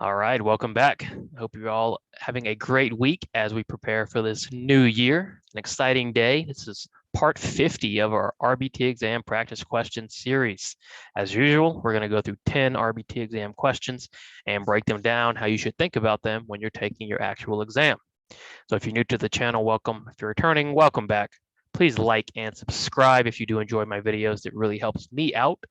All right, welcome back. I hope you're all having a great week as we prepare for this new year. An exciting day. This is part 50 of our RBT exam practice question series. As usual, we're going to go through 10 RBT exam questions and break them down, how you should think about them when you're taking your actual exam. So if you're new to the channel, welcome. If you're returning, welcome back. Please like and subscribe if you do enjoy my videos. It really helps me out.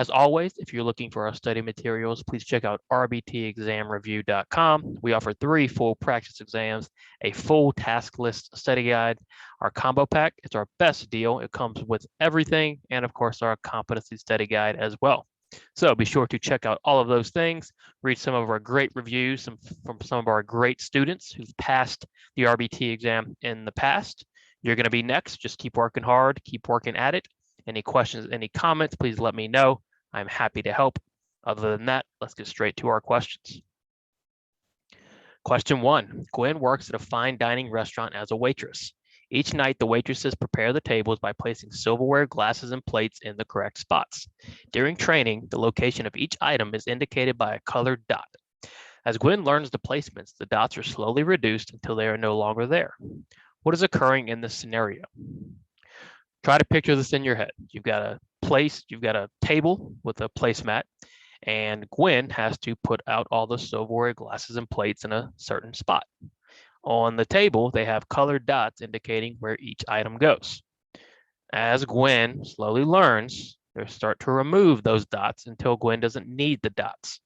As always, if you're looking for our study materials, please check out rbtexamreview.com. We offer 3 full practice exams, a full task list study guide. Our combo pack is our best deal. It comes with everything, and of course, our competency study guide as well. So be sure to check out all of those things, read some of our great reviews from some of our great students who've passed the RBT exam in the past. You're going to be next. Just keep working hard, keep working at it. Any questions, any comments, please let me know. I'm happy to help. Other than that, let's get straight to our questions. Question 1. Gwen works at a fine dining restaurant as a waitress. Each night, the waitresses prepare the tables by placing silverware, glasses, and plates in the correct spots. During training, the location of each item is indicated by a colored dot. As Gwen learns the placements, the dots are slowly reduced until they are no longer there. What is occurring in this scenario? Try to picture this in your head. You've got a table with a placemat, and Gwen has to put out all the silverware, glasses, and plates in a certain spot. On the table, they have colored dots indicating where each item goes. As Gwen slowly learns, they start to remove those dots until Gwen doesn't need the dots.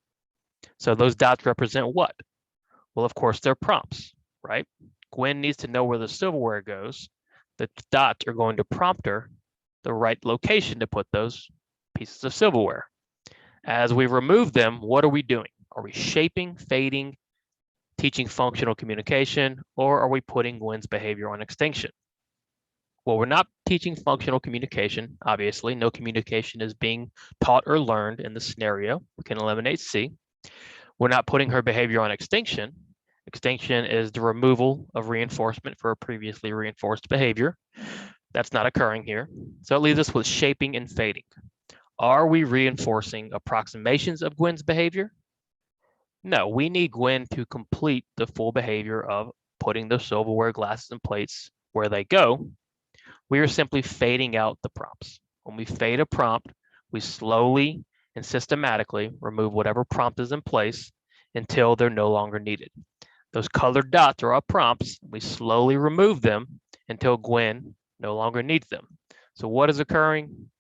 So those dots represent what? Well, of course, they're prompts, right? Gwen needs to know where the silverware goes. The dots are going to prompt her the right location to put those pieces of silverware. As we remove them, what are we doing? Are we shaping, fading, teaching functional communication, or are we putting Gwen's behavior on extinction? Well, we're not teaching functional communication. Obviously, no communication is being taught or learned in the scenario. We can eliminate C. We're not putting her behavior on extinction. Extinction is the removal of reinforcement for a previously reinforced behavior. That's not occurring here. So it leaves us with shaping and fading. Are we reinforcing approximations of Gwen's behavior? No, we need Gwen to complete the full behavior of putting the silverware, glasses, and plates where they go. We are simply fading out the prompts. When we fade a prompt, we slowly and systematically remove whatever prompt is in place until they're no longer needed. Those colored dots are our prompts. We slowly remove them until Gwen no longer needs them. So what is occurring?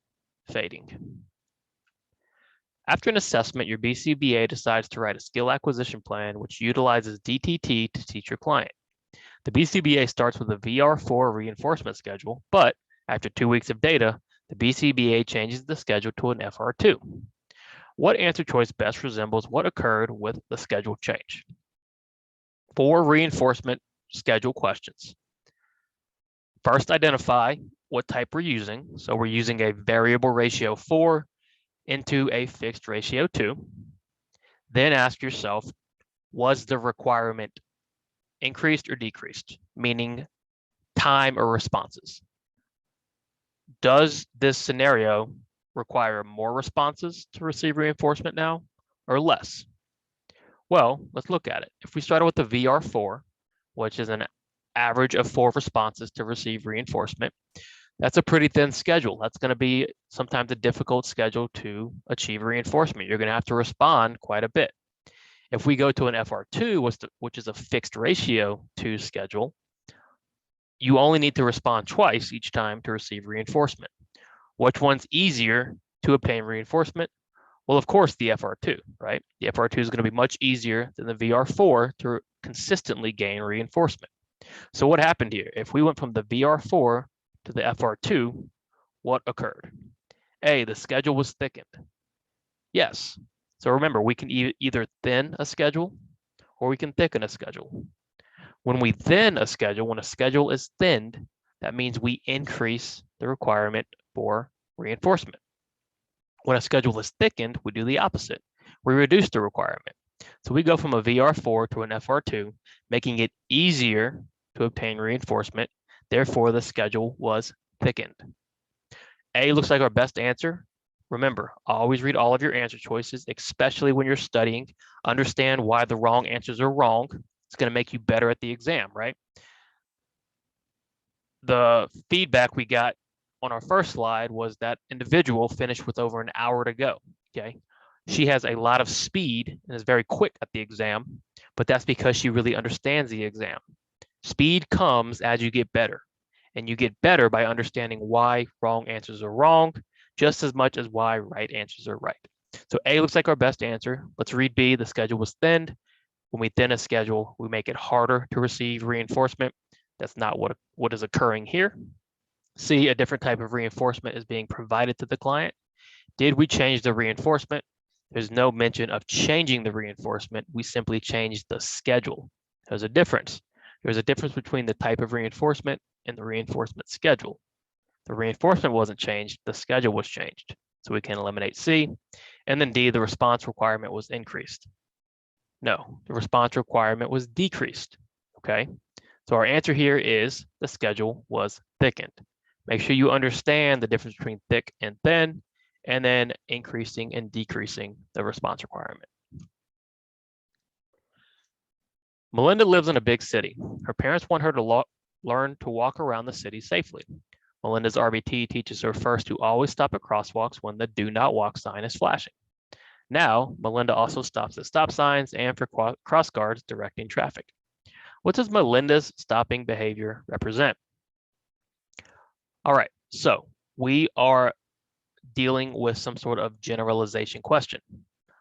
Fading. After an assessment, your BCBA decides to write a skill acquisition plan which utilizes DTT to teach your client. The BCBA starts with a VR4 reinforcement schedule, but after 2 weeks of data, the BCBA changes the schedule to an FR2. What answer choice best resembles what occurred with the schedule change? 4 reinforcement schedule questions. First, identify what type we're using. So we're using a variable ratio 4 into a fixed ratio 2. Then ask yourself, was the requirement increased or decreased? Meaning time or responses. Does this scenario require more responses to receive reinforcement now or less? Well, let's look at it. If we started with the VR4, which is an average of 4 responses to receive reinforcement, that's a pretty thin schedule. That's going to be sometimes a difficult schedule to achieve reinforcement. You're going to have to respond quite a bit. If we go to an FR2, which is a fixed ratio 2 schedule, you only need to respond twice each time to receive reinforcement. Which one's easier to obtain reinforcement? Well, of course, the FR2, right? The FR2 is going to be much easier than the VR4 to consistently gain reinforcement. So what happened here? If we went from the VR4 to the FR2, what occurred? A, the schedule was thickened. Yes. So remember, we can either thin a schedule or we can thicken a schedule. When we thin a schedule, when a schedule is thinned, that means we increase the requirement for reinforcement. When a schedule is thickened, we do the opposite. We reduce the requirement. So we go from a VR4 to an FR2, making it easier to obtain reinforcement. Therefore, the schedule was thickened. A looks like our best answer. Remember, always read all of your answer choices, especially when you're studying. Understand why the wrong answers are wrong. It's going to make you better at the exam, right? The feedback we got on our first slide was that individual finished with over an hour to go, okay? She has a lot of speed and is very quick at the exam, but that's because she really understands the exam. Speed comes as you get better, and you get better by understanding why wrong answers are wrong, just as much as why right answers are right. So A looks like our best answer. Let's read B. The schedule was thinned. When we thin a schedule, we make it harder to receive reinforcement. That's not what is occurring here. C, a different type of reinforcement is being provided to the client. Did we change the reinforcement? There's no mention of changing the reinforcement. We simply changed the schedule. There's a difference. There's a difference between the type of reinforcement and the reinforcement schedule. The reinforcement wasn't changed, the schedule was changed. So we can eliminate C. And then D, the response requirement was increased. No, the response requirement was decreased, okay? So our answer here is the schedule was thickened. Make sure you understand the difference between thick and thin, and then increasing and decreasing the response requirement. Melinda lives in a big city. Her parents want her to learn to walk around the city safely. Melinda's RBT teaches her first to always stop at crosswalks when the do not walk sign is flashing. Now, Melinda also stops at stop signs and for cross guards directing traffic. What does Melinda's stopping behavior represent? All right, so we are dealing with some sort of generalization question.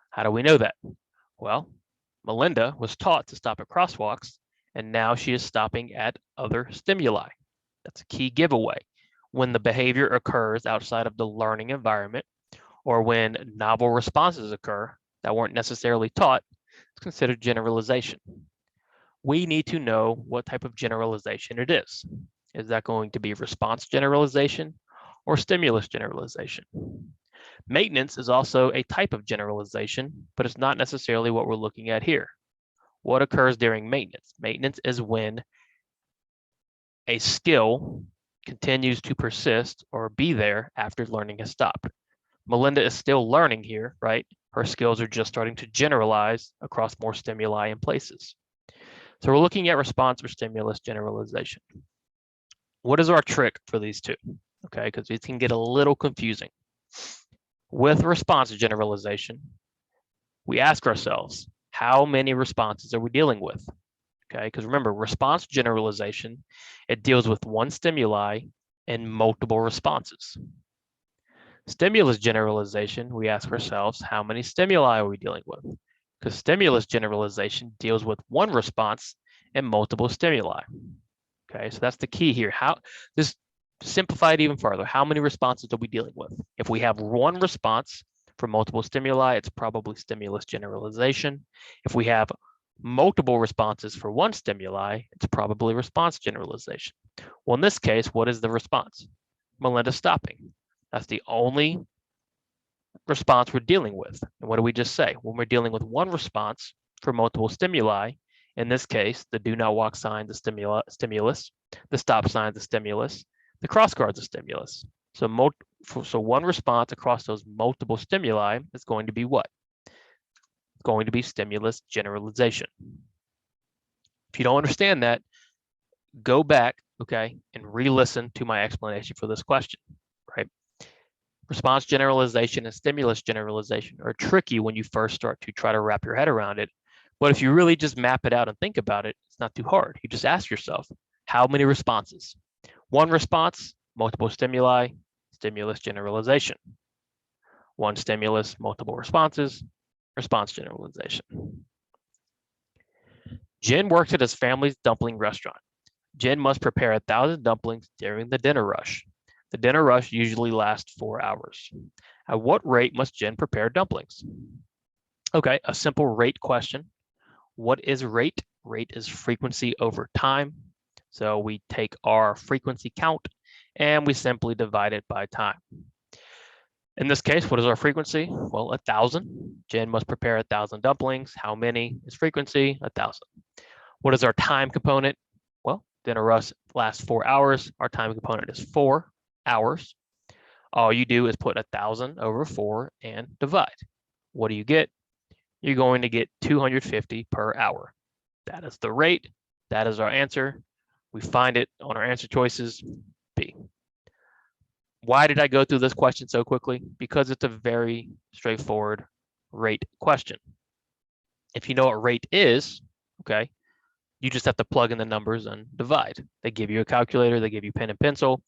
How do we know that? Well, Melinda was taught to stop at crosswalks, and now she is stopping at other stimuli. That's a key giveaway. When the behavior occurs outside of the learning environment, or when novel responses occur that weren't necessarily taught, it's considered generalization. We need to know what type of generalization it is. Is that going to be response generalization or stimulus generalization? Maintenance is also a type of generalization, but it's not necessarily what we're looking at here. What occurs during maintenance? Maintenance is when a skill continues to persist or be there after learning has stopped. Melinda is still learning here, right? Her skills are just starting to generalize across more stimuli and places. So we're looking at response or stimulus generalization. What is our trick for these two? Okay, because it can get a little confusing. With response generalization, we ask ourselves, how many responses are we dealing with? Okay, because remember, response generalization, it deals with one stimuli and multiple responses. Stimulus generalization, we ask ourselves, how many stimuli are we dealing with? Because stimulus generalization deals with one response and multiple stimuli. Okay, so that's the key here. How this simplify it even further. How many responses are we dealing with? If we have one response for multiple stimuli, it's probably stimulus generalization. If we have multiple responses for one stimuli, it's probably response generalization. Well, in this case, what is the response? Melinda stopping. That's the only response we're dealing with. And what do we just say? When we're dealing with one response for multiple stimuli, in this case, the do not walk sign, the stimulus, the stop sign, the stimulus, the cross guards, the stimulus. So one response across those multiple stimuli is going to be what? It's going to be stimulus generalization. If you don't understand that, go back, okay, and re-listen to my explanation for this question, right? Response generalization and stimulus generalization are tricky when you first start to try to wrap your head around it. But if you really just map it out and think about it, it's not too hard. You just ask yourself, how many responses? One response, multiple stimuli, stimulus generalization. One stimulus, multiple responses, response generalization. Jen works at his family's dumpling restaurant. Jen must prepare 1,000 dumplings during the dinner rush. The dinner rush usually lasts 4 hours. At what rate must Jen prepare dumplings? Okay, a simple rate question. What is rate? Rate is frequency over time. So we take our frequency count and we simply divide it by time. In this case, what is our frequency? Well, 1,000. Jen must prepare 1,000 dumplings. How many is frequency? 1,000. What is our time component? Well, dinner rush lasts 4 hours. Our time component is 4 hours. All you do is put 1,000 over 4 and divide. What do you get? You're going to get 250 per hour. That is the rate. That is our answer. We find it on our answer choices, B. Why did I go through this question so quickly? Because it's a very straightforward rate question. If you know what rate is, okay, you just have to plug in the numbers and divide. They give you a calculator, they give you pen and pencil.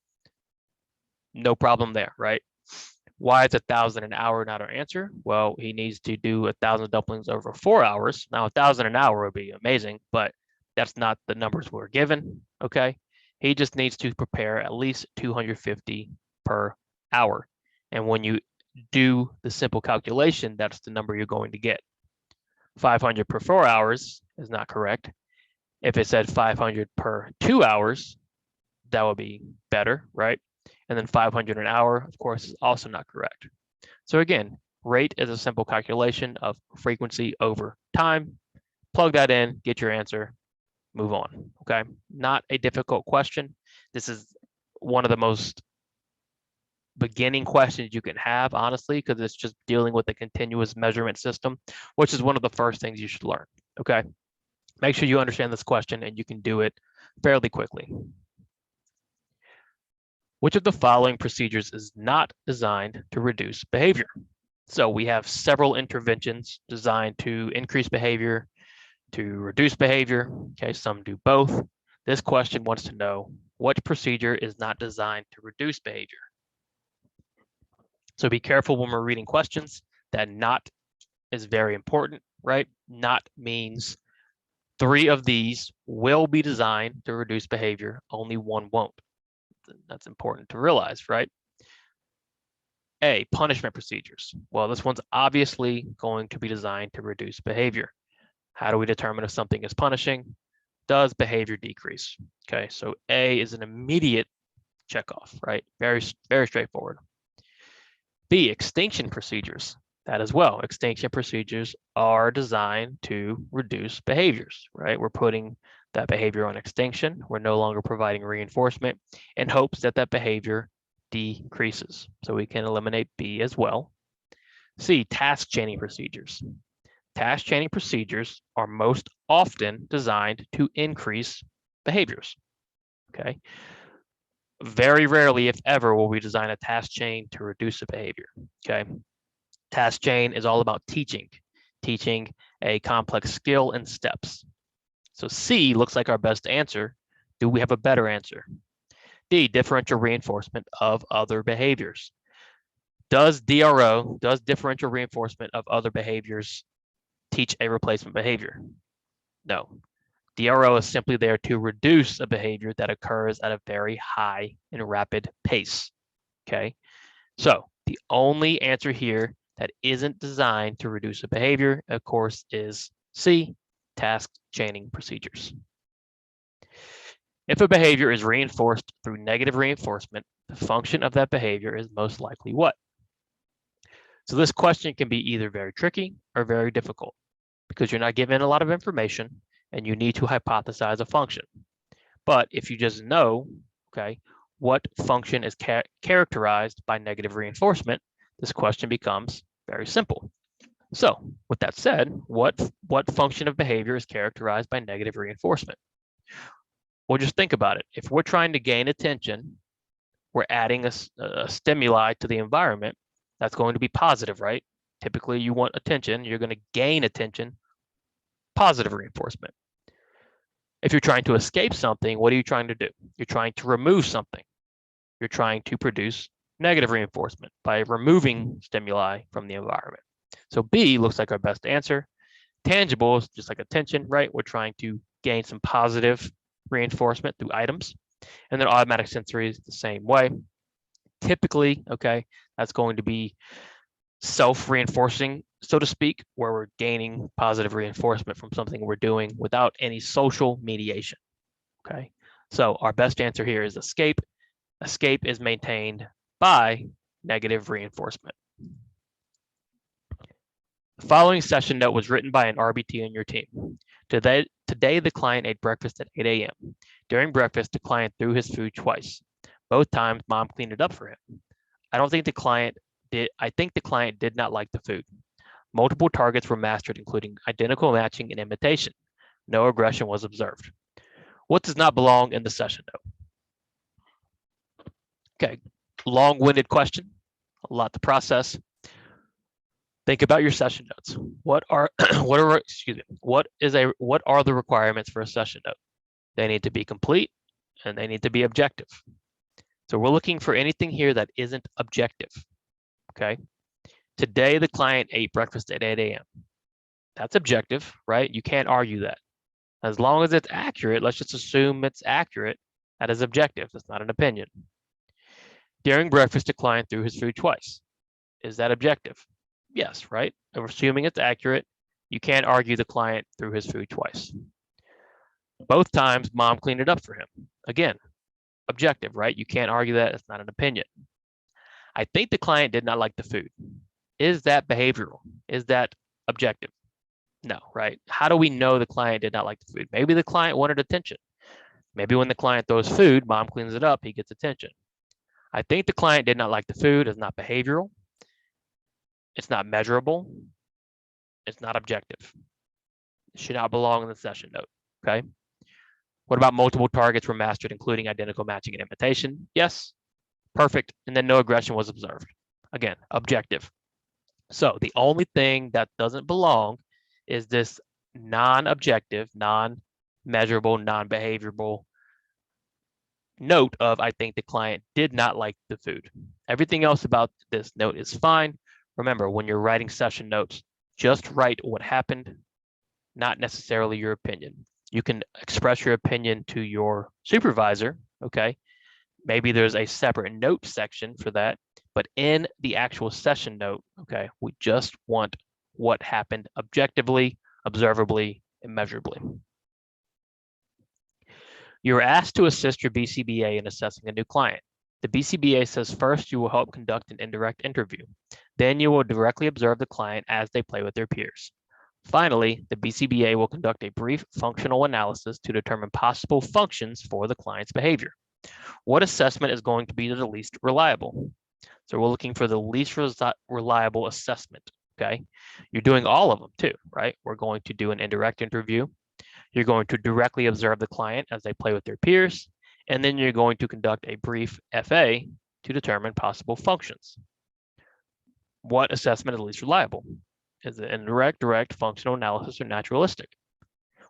No problem there, right? Why is 1,000 an hour not our answer? Well, he needs to do 1,000 dumplings over 4 hours. Now, 1,000 an hour would be amazing, but that's not the numbers we're given, okay? He just needs to prepare at least 250 per hour. And when you do the simple calculation, that's the number you're going to get. 500 per 4 hours is not correct. If it said 500 per 2 hours, that would be better, right? And then 500 an hour, of course, is also not correct. So again, rate is a simple calculation of frequency over time. Plug that in, get your answer, move on, okay? Not a difficult question. This is one of the most beginning questions you can have, honestly, because it's just dealing with a continuous measurement system, which is one of the first things you should learn, okay? Make sure you understand this question and you can do it fairly quickly. Which of the following procedures is not designed to reduce behavior? So we have several interventions designed to increase behavior, to reduce behavior. Okay, some do both. This question wants to know what procedure is not designed to reduce behavior. So be careful when we're reading questions. That not is very important, right? Not means 3 of these will be designed to reduce behavior, only 1 won't. That's important to realize, right? A, punishment procedures. Well, this one's obviously going to be designed to reduce behavior. How do we determine if something is punishing? Does behavior decrease? Okay, so A is an immediate checkoff, right? Very, very straightforward. B, extinction procedures. That as well, extinction procedures are designed to reduce behaviors, right? We're putting that behavior on extinction. We're no longer providing reinforcement in hopes that that behavior decreases. So we can eliminate B as well. C, task chaining procedures. Task chaining procedures are most often designed to increase behaviors, okay? Very rarely, if ever, will we design a task chain to reduce a behavior, okay? Task chain is all about teaching a complex skill and steps. So C looks like our best answer. Do we have a better answer? D, differential reinforcement of other behaviors. Does DRO, does differential reinforcement of other behaviors teach a replacement behavior? No. DRO is simply there to reduce a behavior that occurs at a very high and rapid pace, okay? So the only answer here that isn't designed to reduce a behavior, of course, is C, task chaining procedures. If a behavior is reinforced through negative reinforcement, the function of that behavior is most likely what? So this question can be either very tricky or very difficult because you're not given a lot of information and you need to hypothesize a function. But if you just know, okay, what function is characterized by negative reinforcement, this question becomes very simple. So with that said, what function of behavior is characterized by negative reinforcement? Well, just think about it. If we're trying to gain attention, we're adding a stimuli to the environment, that's going to be positive, right? Typically, you want attention, you're going to gain attention, positive reinforcement. If you're trying to escape something, what are you trying to do? You're trying to remove something. You're trying to produce negative reinforcement by removing stimuli from the environment. So B looks like our best answer. Tangible is just like attention, right? We're trying to gain some positive reinforcement through items. And then automatic sensory is the same way. Typically, okay, that's going to be self-reinforcing, so to speak, where we're gaining positive reinforcement from something we're doing without any social mediation, okay? So our best answer here is escape. Escape is maintained by negative reinforcement. The following session note was written by an RBT on your team. Today, the client ate breakfast at 8 a.m. During breakfast, the client threw his food twice. Both times, mom cleaned it up for him. I think the client did not like the food. Multiple targets were mastered, including identical matching and imitation. No aggression was observed. What does not belong in the session note? Okay, long-winded question, a lot to process. Think about your session notes. What are what are the requirements for a session note? They need to be complete and they need to be objective. So we're looking for anything here that isn't objective. Okay. Today the client ate breakfast at 8 a.m. That's objective, right? You can't argue that. As long as it's accurate, let's just assume it's accurate. That is objective. That's not an opinion. During breakfast, the client threw his food twice. Is that objective? Yes, right? We're assuming it's accurate. You can't argue the client threw his food twice. Both times, mom cleaned it up for him. Again, objective, right? You can't argue that. It's not an opinion. I think the client did not like the food. Is that behavioral? Is that objective? No, right? How do we know the client did not like the food? Maybe the client wanted attention. Maybe when the client throws food, mom cleans it up, he gets attention. I think the client did not like the food is not behavioral. It's not measurable. It's not objective. It should not belong in the session note, okay? What about multiple targets were mastered, including identical matching and imitation? Yes, perfect. And then no aggression was observed. Again, objective. So the only thing that doesn't belong is this non-objective, non-measurable, non-behaviorable note of I think the client did not like the food. Everything else about this note is fine. Remember, when you're writing session notes, just write what happened, not necessarily your opinion. You can express your opinion to your supervisor, okay? Maybe there's a separate note section for that, but in the actual session note, okay, we just want what happened objectively, observably, and measurably. You're asked to assist your BCBA in assessing a new client. The BCBA says first you will help conduct an indirect interview. Then you will directly observe the client as they play with their peers. Finally, the BCBA will conduct a brief functional analysis to determine possible functions for the client's behavior. What assessment is going to be the least reliable? So we're looking for the least reliable assessment, okay? You're doing all of them too, right? We're going to do an indirect interview. You're going to directly observe the client as they play with their peers, and then you're going to conduct a brief FA to determine possible functions. What assessment is least reliable? Is it indirect, direct, functional analysis, or naturalistic?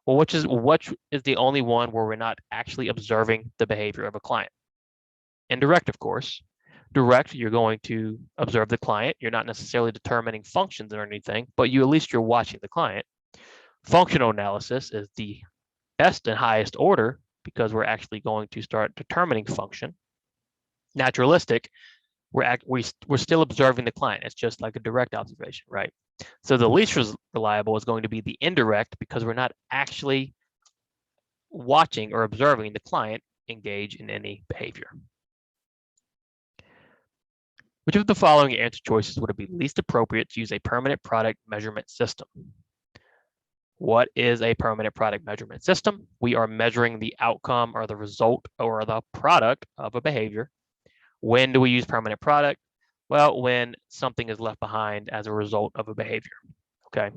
Well, which is the only one where we're not actually observing the behavior of a client? Indirect, of course. Direct, you're going to observe the client. You're not necessarily determining functions or anything, but at least you're watching the client. Functional analysis is the best and highest order because we're actually going to start determining function. Naturalistic, we're still observing the client. It's just like a direct observation, right? So the least reliable is going to be the indirect because we're not actually watching or observing the client engage in any behavior. Which of the following answer choices would it be least appropriate to use a permanent product measurement system? What is a permanent product measurement system? We are measuring the outcome or the result or the product of a behavior. When do we use permanent product? Well, when something is left behind as a result of a behavior, okay?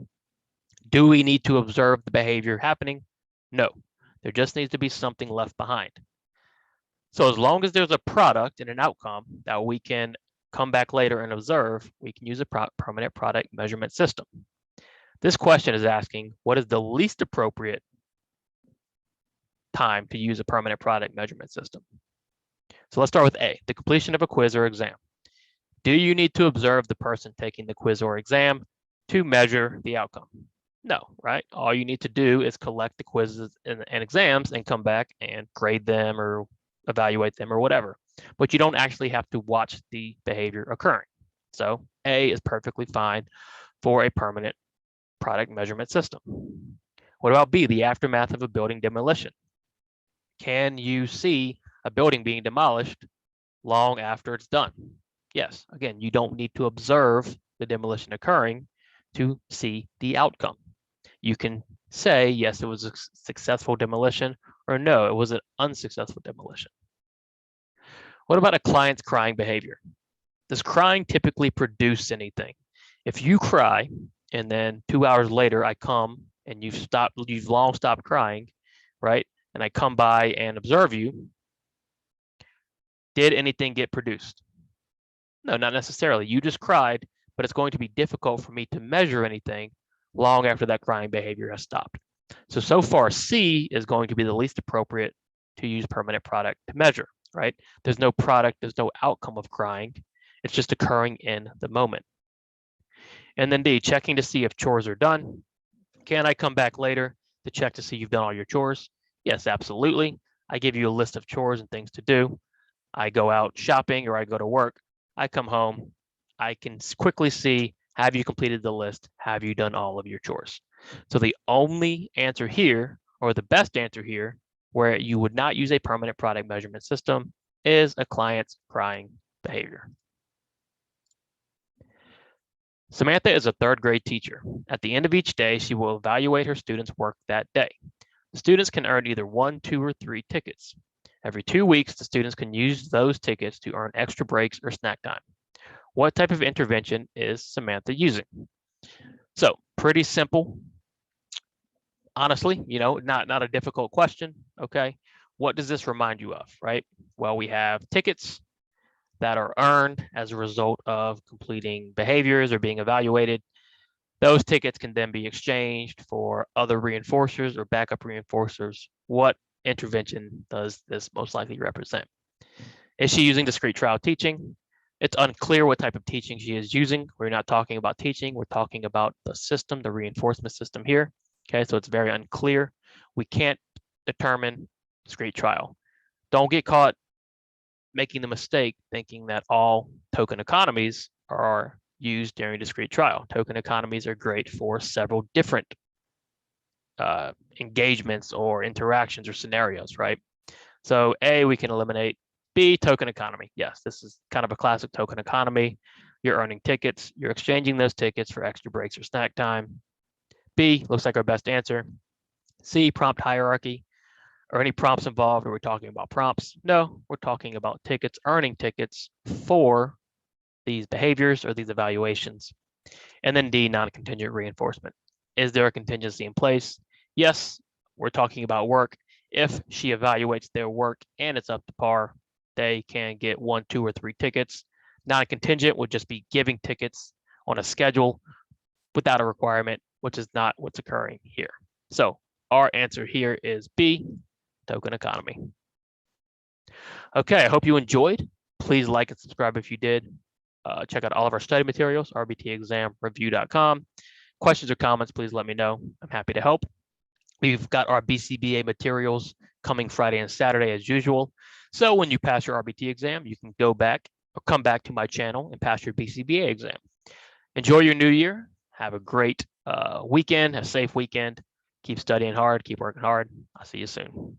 Do we need to observe the behavior happening? No, there just needs to be something left behind. So as long as there's a product and an outcome that we can come back later and observe, we can use a permanent product measurement system. This question is asking, what is the least appropriate time to use a permanent product measurement system? So let's start with A, the completion of a quiz or exam. Do you need to observe the person taking the quiz or exam to measure the outcome? No, right? All you need to do is collect the quizzes and exams and come back and grade them or evaluate them or whatever. But you don't actually have to watch the behavior occurring. So A is perfectly fine for a permanent product measurement system. What about B, the aftermath of a building demolition? Can you see a building being demolished long after it's done? Yes, again, you don't need to observe the demolition occurring to see the outcome. You can say, yes, it was a successful demolition, or no, it was an unsuccessful demolition. What about a client's crying behavior? Does crying typically produce anything? If you cry and then 2 hours later I come and you've long stopped crying, right? And I come by and observe you, did anything get produced? No, not necessarily. You just cried, but it's going to be difficult for me to measure anything long after that crying behavior has stopped. So far, C is going to be the least appropriate to use permanent product to measure, right? There's no product, there's no outcome of crying. It's just occurring in the moment. And then D, checking to see if chores are done. Can I come back later to check to see you've done all your chores? Yes, absolutely. I give you a list of chores and things to do. I go out shopping or I go to work. I come home. I can quickly see, have you completed the list? Have you done all of your chores? So the only answer here, or the best answer here, where you would not use a permanent product measurement system is a client's crying behavior. Samantha is a third grade teacher. At the end of each day, she will evaluate her students' work that day. The students can earn either 1, 2, or 3 tickets. Every 2 weeks, the students can use those tickets to earn extra breaks or snack time. What type of intervention is Samantha using? So pretty simple. Honestly, not a difficult question, okay? What does this remind you of, right? Well, we have tickets that are earned as a result of completing behaviors or being evaluated. Those tickets can then be exchanged for other reinforcers or backup reinforcers. What intervention does this most likely represent? Is she using discrete trial teaching? It's unclear what type of teaching she is using. We're not talking about teaching. We're talking about the system, the reinforcement system here. Okay, so it's very unclear. We can't determine discrete trial. Don't get caught making the mistake thinking that all token economies are used during discrete trial. Token economies are great for several different engagements or interactions or scenarios, right? So A, we can eliminate. B, token economy. Yes, this is kind of a classic token economy. You're earning tickets. You're exchanging those tickets for extra breaks or snack time. B, looks like our best answer. C, prompt hierarchy. Are any prompts involved? Are we talking about prompts? No, we're talking about tickets, earning tickets for these behaviors or these evaluations. And then D, non-contingent reinforcement. Is there a contingency in place? Yes, we're talking about work. If she evaluates their work and it's up to par, they can get 1, 2, or 3 tickets. Non-contingent would just be giving tickets on a schedule without a requirement, which is not what's occurring here. So our answer here is B, token economy. Okay, I hope you enjoyed. Please like and subscribe if you did. Check out all of our study materials, rbtexamreview.com. Questions or comments, please let me know. I'm happy to help. We've got our BCBA materials coming Friday and Saturday as usual. So when you pass your RBT exam, you can go back or come back to my channel and pass your BCBA exam. Enjoy your new year. Have a great weekend, a safe weekend. Keep studying hard, keep working hard. I'll see you soon.